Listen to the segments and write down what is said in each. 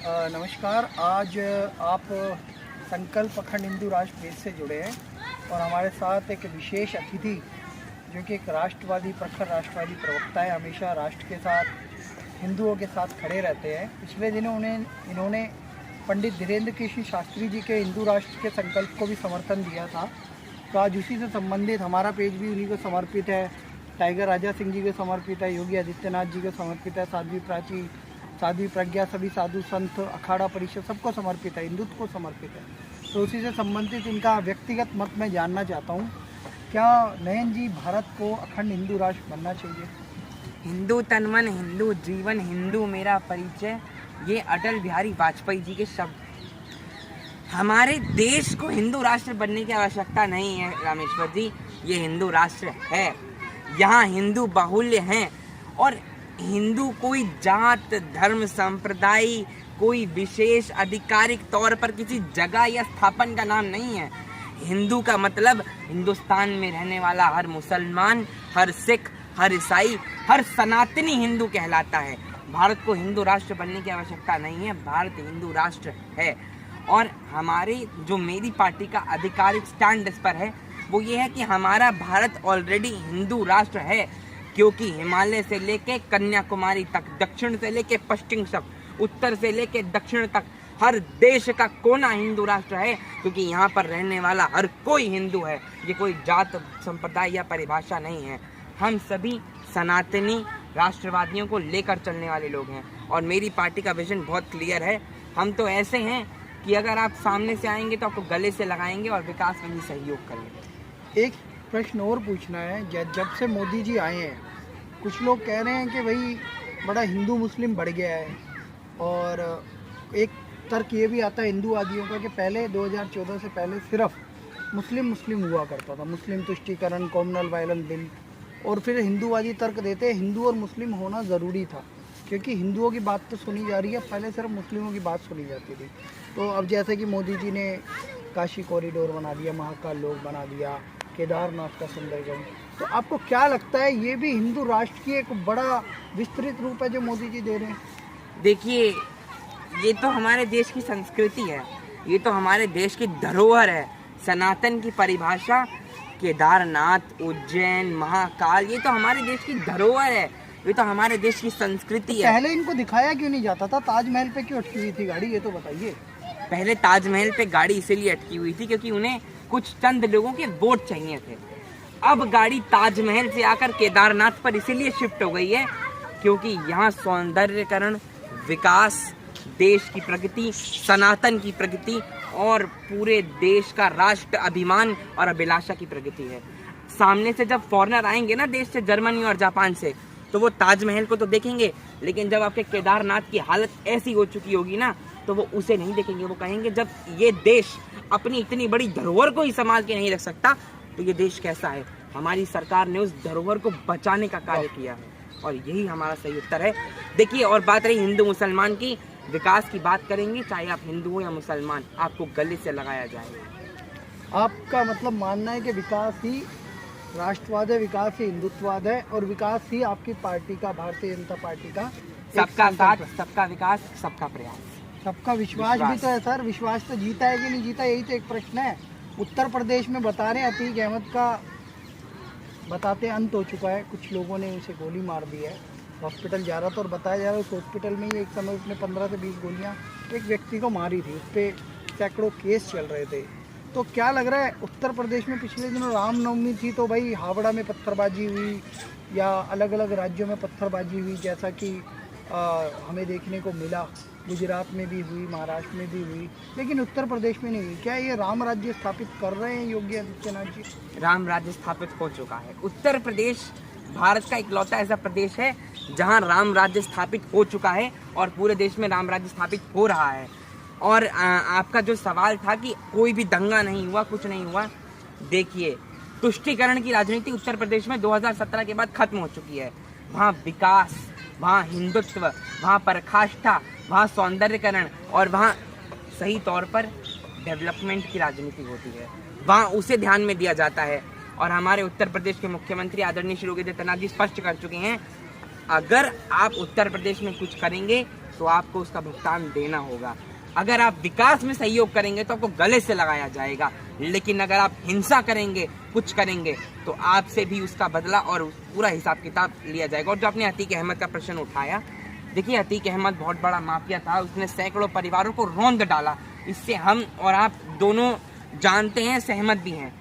नमस्कार। आज आप संकल्प अखंड हिंदू राष्ट्र पेज से जुड़े हैं और हमारे साथ एक विशेष अतिथि जो कि एक राष्ट्रवादी प्रखर राष्ट्रवादी प्रवक्ता है, हमेशा राष्ट्र के साथ, हिंदुओं के साथ खड़े रहते हैं। पिछले दिनों इन्होंने पंडित धीरेन्द्र कृष्ण शास्त्री जी के हिंदू राष्ट्र के संकल्प को भी समर्थन दिया था। तो आज उसी से संबंधित हमारा पेज भी उन्हीं को समर्पित है, टाइगर राजा सिंह जी को समर्पित है, योगी आदित्यनाथ जी को समर्पित है, साध्वी प्राची, साध्वी प्रज्ञा, सभी साधु संत, अखाड़ा परिषद सबको समर्पित है, हिंदुत्व को समर्पित है। तो उसी से संबंधित इनका व्यक्तिगत मत मैं जानना चाहता हूँ। क्या नयन जी, भारत को अखंड हिंदू राष्ट्र बनना चाहिए? हिंदू तन मन, हिंदू जीवन, हिंदू मेरा परिचय, ये अटल बिहारी वाजपेयी जी के शब्द। हमारे देश को हिंदू राष्ट्र बनने की आवश्यकता नहीं है रामेश्वर जी, ये हिंदू राष्ट्र है। यहाँ हिंदू बाहुल्य हैं और हिंदू कोई जात, धर्म, संप्रदाय, कोई विशेष आधिकारिक तौर पर किसी जगह या स्थापन का नाम नहीं है। हिंदू का मतलब हिंदुस्तान में रहने वाला हर मुसलमान, हर सिख, हर ईसाई, हर सनातनी हिंदू कहलाता है। भारत को हिंदू राष्ट्र बनने की आवश्यकता नहीं है, भारत हिंदू राष्ट्र है। और हमारी जो मेरी पार्टी का आधिकारिक स्टैंड इस पर है वो ये है कि हमारा भारत ऑलरेडी हिंदू राष्ट्र है, क्योंकि हिमालय से लेके कन्याकुमारी तक, दक्षिण से लेके पश्चिम तक, उत्तर से लेके दक्षिण तक हर देश का कोना हिंदू राष्ट्र है, क्योंकि यहाँ पर रहने वाला हर कोई हिंदू है। ये कोई जात, संप्रदाय या परिभाषा नहीं है। हम सभी सनातनी राष्ट्रवादियों को लेकर चलने वाले लोग हैं और मेरी पार्टी का विजन बहुत क्लियर है। हम तो ऐसे हैं कि अगर आप सामने से आएंगे तो आपको गले से लगाएंगे और विकास में भी सहयोग करेंगे। एक प्रश्न और पूछना है। जब से मोदी जी आए हैं, कुछ लोग कह रहे हैं कि भाई बड़ा हिंदू मुस्लिम बढ़ गया है, और एक तर्क ये भी आता है हिंदूवादियों का कि पहले 2014 से पहले सिर्फ मुस्लिम हुआ करता था, मुस्लिम तुष्टीकरण, कॉमनल वायलेंस बिल, और फिर हिंदूवादी तर्क देते हैं हिंदू और मुस्लिम होना ज़रूरी था क्योंकि हिंदुओं की बात तो सुनी जा रही है, पहले सिर्फ मुस्लिमों की बात सुनी जाती थी। तो अब जैसे कि मोदी जी ने काशी कॉरिडोर बना दिया, महाकाल लोक बना दिया, केदारनाथ का सुंदरगढ़, तो आपको क्या लगता है ये भी हिंदू राष्ट्र की एक बड़ा विस्तृत रूप है जो मोदी जी दे रहे हैं? देखिए, ये तो हमारे देश की संस्कृति है, ये तो हमारे देश की धरोहर है। सनातन की परिभाषा केदारनाथ, उज्जैन, महाकाल, ये तो हमारे देश की धरोहर है, ये तो हमारे देश की संस्कृति है। पहले इनको दिखाया क्यों नहीं जाता था? ताजमहल पे क्यों अटकी हुई थी गाड़ी, ये तो बताइए। पहले ताजमहल पे गाड़ी इसीलिए अटकी हुई थी क्योंकि उन्हें कुछ चंद लोगों के वोट चाहिए थे। अब गाड़ी ताजमहल से आकर केदारनाथ पर इसीलिए शिफ्ट हो गई है क्योंकि यहाँ सौंदर्यकरण, विकास, देश की प्रगति, सनातन की प्रगति और पूरे देश का राष्ट्र अभिमान और अभिलाषा की प्रगति है। सामने से जब फॉरेनर आएंगे ना देश से, जर्मनी और जापान से, तो वो ताजमहल को तो देखेंगे, लेकिन जब आपके केदारनाथ की हालत ऐसी हो चुकी होगी ना तो वो उसे नहीं देखेंगे। वो कहेंगे जब ये देश अपनी इतनी बड़ी धरोहर को ही संभाल के नहीं रख सकता तो ये देश कैसा है। हमारी सरकार ने उस धरोहर को बचाने का कार्य किया है और यही हमारा सही उत्तर है। देखिए, और बात रही हिंदू मुसलमान की, विकास की बात करेंगे, चाहे आप हिंदू हो या मुसलमान, आपको गले से लगाया जाएगा। आपका मतलब मानना है कि विकास ही राष्ट्रवाद है, विकास ही हिंदुत्ववाद है, और विकास ही आपकी पार्टी का, भारतीय जनता पार्टी का सबका साथ, सबका विकास, सबका प्रयास, सबका विश्वास भी तो है सर। विश्वास तो जीता है कि नहीं जीता, यही तो एक प्रश्न है। उत्तर प्रदेश में बता रहे हैं अतीक अहमद का बताते अंत हो चुका है, कुछ लोगों ने उसे गोली मार दी है, हॉस्पिटल जा रहा था और बताया जा रहा है उस हॉस्पिटल में ही एक समय उसने 15 से 20 गोलियां एक व्यक्ति को मारी थी, उस पर सैकड़ों केस चल रहे थे। तो क्या लग रहा है, उत्तर प्रदेश में पिछले दिनों रामनवमी थी तो भाई हावड़ा में पत्थरबाजी हुई या अलग अलग राज्यों में पत्थरबाजी हुई, जैसा कि हमें देखने को मिला, गुजरात में भी हुई, महाराष्ट्र में भी हुई, लेकिन उत्तर प्रदेश में नहीं हुई। क्या ये राम राज्य स्थापित कर रहे हैं योगी आदित्यनाथ जी? राम राज्य स्थापित हो चुका है। उत्तर प्रदेश भारत का इकलौता ऐसा प्रदेश है जहां राम राज्य स्थापित हो चुका है और पूरे देश में राम राज्य स्थापित हो रहा है। और आपका जो सवाल था कि कोई भी दंगा नहीं हुआ, कुछ नहीं हुआ, देखिए, तुष्टीकरण की राजनीति उत्तर प्रदेश में 2017 के बाद खत्म हो चुकी है। वहाँ विकास, वहाँ हिंदुत्व, वहाँ पराकाष्ठा, वहाँ सौंदर्यकरण और वहाँ सही तौर पर डेवलपमेंट की राजनीति होती है, वहाँ उसे ध्यान में दिया जाता है। और हमारे उत्तर प्रदेश के मुख्यमंत्री आदरणीय श्री योगी आदित्यनाथ जी स्पष्ट कर चुके हैं, अगर आप उत्तर प्रदेश में कुछ करेंगे तो आपको उसका भुगतान देना होगा। अगर आप विकास में सहयोग करेंगे तो आपको गले से लगाया जाएगा, लेकिन अगर आप हिंसा करेंगे, कुछ करेंगे, तो आपसे भी उसका बदला और पूरा हिसाब किताब लिया जाएगा। और जो आपने अतीक अहमद का प्रश्न उठाया, देखिए अतीक अहमद बहुत बड़ा माफिया था, उसने सैकड़ों परिवारों को रौंद डाला। इससे हम और आप दोनों जानते हैं, सहमत भी हैं।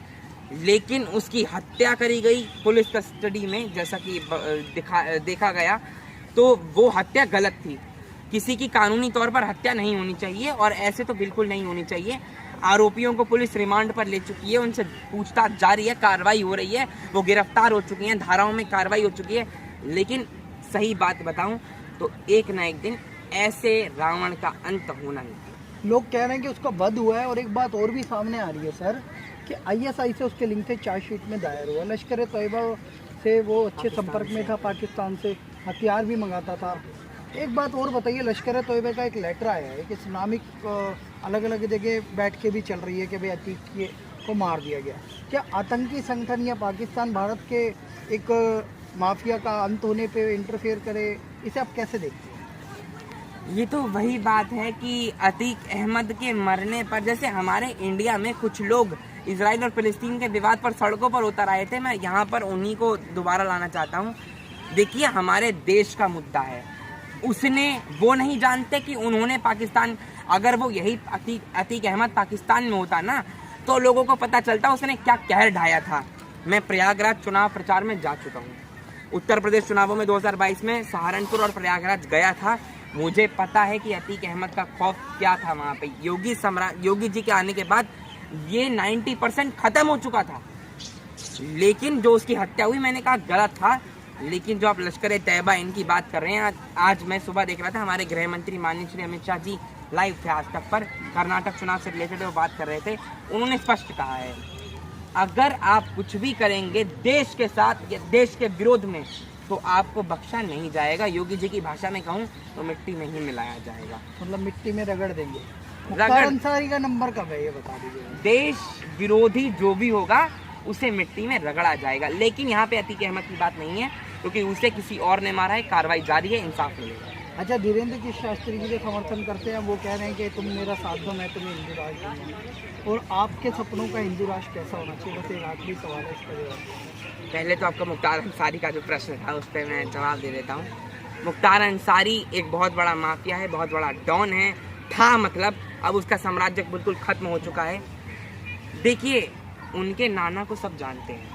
लेकिन उसकी हत्या करी गई पुलिस कस्टडी में, जैसा कि देखा गया, तो वो हत्या गलत थी। किसी की कानूनी तौर पर हत्या नहीं होनी चाहिए और ऐसे तो बिल्कुल नहीं होनी चाहिए। आरोपियों को पुलिस रिमांड पर ले चुकी है, उनसे पूछताछ जारी है, कार्रवाई हो रही है, वो गिरफ्तार हो चुकी हैं, धाराओं में कार्रवाई हो चुकी है। लेकिन सही बात बताऊं तो एक ना एक दिन ऐसे रावण का अंत होना ही। लोग कह रहे हैं कि उसका वध हुआ है, और एक बात और भी सामने आ रही है सर कि ISI से उसके लिंक थे, चार्जशीट में दायर हुआ। लश्कर तैयबा से वो अच्छे संपर्क में था, पाकिस्तान से हथियार भी मंगाता था। एक बात और बताइए, लश्कर तैयबा का एक लेटर आया है कि इस्लामिक अलग अलग जगह बैठ के भी चल रही है कि भाई अतीक को मार दिया गया। क्या आतंकी संगठन या पाकिस्तान भारत के एक माफिया का अंत होने पे इंटरफेयर करे? इसे आप कैसे देखते हैं? ये तो वही बात है कि अतीक अहमद के मरने पर, जैसे हमारे इंडिया में कुछ लोग इजराइल और फिलिस्तीन के विवाद पर सड़कों पर उतर आए थे, मैं यहाँ पर उन्हीं को दोबारा लाना चाहता हूँ। देखिए, हमारे देश का मुद्दा है, उसने वो नहीं जानते कि उन्होंने पाकिस्तान, अगर वो यही अतीक अहमद पाकिस्तान में होता ना, तो लोगों को पता चलता उसने क्या कहर ढाया था। मैं प्रयागराज चुनाव प्रचार में जा चुका हूँ, उत्तर प्रदेश चुनावों में 2022 में सहारनपुर और प्रयागराज गया था। मुझे पता है कि अतीक अहमद का खौफ क्या था वहाँ पे। योगी जी के आने के बाद ये 90% खत्म हो चुका था, लेकिन जो उसकी हत्या हुई, मैंने कहा गलत था। लेकिन जो आप लश्कर तैयबा इनकी बात कर रहे हैं, आज मैं सुबह देख रहा था, हमारे गृह मंत्री माननीय श्री अमित शाह जी लाइव थे आज तक पर, कर्नाटक चुनाव से रिलेटेड वो बात कर रहे थे। उन्होंने स्पष्ट कहा है, अगर आप कुछ भी करेंगे देश के साथ या देश के विरोध में, तो आपको बख्शा नहीं जाएगा। योगी जी की भाषा में कहूँ तो मिट्टी में ही मिलाया जाएगा। मतलब मिट्टी में रगड़ देंगे। मुख्तार अंसारी का नंबर कब है, ये बता दीजिए। देश विरोधी जो भी होगा उसे मिट्टी में रगड़ा जाएगा। लेकिन यहाँ पे अतीक अहमद की बात नहीं है, क्योंकि उसे किसी और ने मारा है, कार्रवाई जारी है, इंसाफ मिलेगा। अच्छा, धीरेन्द्र जी शास्त्री जी के समर्थन करते हैं, वो कह रहे हैं कि तुम मेरा साथ दो, मैं तुम्हें हिंदू राष्ट्र दूंगा। और आपके सपनों का हिंदू राष्ट्र कैसा होना चाहिए? बस एक आखिरी सवाल है इसका जवाब। पहले तो आपका मुख्तार अंसारी का जो प्रश्न था उस पर मैं जवाब दे देता हूँ। मुख्तार अंसारी एक बहुत बड़ा माफिया है, बहुत बड़ा डॉन है, था मतलब, अब उसका साम्राज्य बिल्कुल खत्म हो चुका है। देखिए, उनके नाना को सब जानते हैं,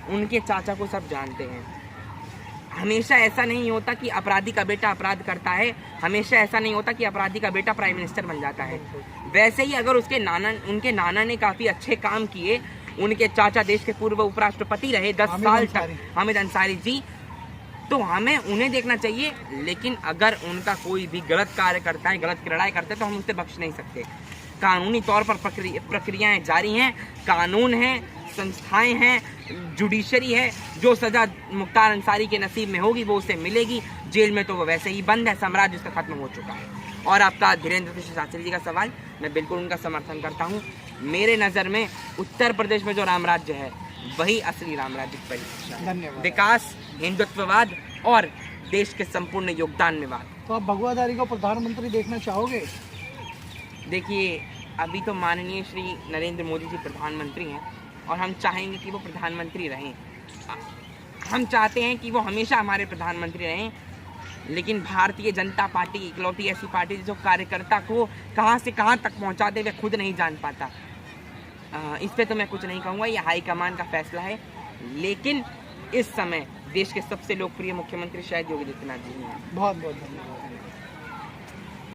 उनके चाचा को सब जानते हैं। हमेशा ऐसा नहीं होता कि अपराधी का बेटा अपराध करता है, हमेशा ऐसा नहीं होता कि अपराधी का बेटा प्राइम मिनिस्टर बन जाता है। वैसे ही अगर उनके नाना ने काफ़ी अच्छे काम किए, उनके चाचा देश के पूर्व उपराष्ट्रपति रहे 10 साल तक, हामिद अंसारी जी, तो हमें उन्हें देखना चाहिए। लेकिन अगर उनका कोई भी गलत कार्य करता है, गलत किरदार करता है, तो हम उसे बख्श नहीं सकते। कानूनी तौर पर प्रक्रियाएं जारी हैं, कानून है, संस्थाएं हैं, जुडिशरी है। जो सजा मुख्तार अंसारी के नसीब में होगी वो उसे मिलेगी। जेल में तो वो वैसे ही बंद है, साम्राज्य उसका खत्म हो चुका है। और आपका धीरेन्द्र शास्त्री जी का सवाल, मैं बिल्कुल उनका समर्थन करता हूँ। मेरे नज़र में उत्तर प्रदेश में जो राम राज्य है वही असली राम राज्य की परिभाषा है। धन्यवाद। विकास, हिंदुत्ववाद और देश के संपूर्ण योगदान में वाद। तो आप भगवाधारी को प्रधानमंत्री देखना चाहोगे? देखिए, अभी तो माननीय श्री नरेंद्र मोदी जी प्रधानमंत्री हैं और हम चाहेंगे कि वो प्रधानमंत्री रहें। हम चाहते हैं कि वो हमेशा हमारे प्रधानमंत्री रहें। लेकिन भारतीय जनता पार्टी इकलौती ऐसी पार्टी जो कार्यकर्ता को कहां से कहां तक पहुंचा दे, वे खुद नहीं जान पाता। इस पे तो मैं कुछ नहीं कहूँगा, ये हाईकमान का फैसला है। लेकिन इस समय देश के सबसे लोकप्रिय मुख्यमंत्री शायद योगी आदित्यनाथ जी हैं। बहुत बहुत धन्यवाद।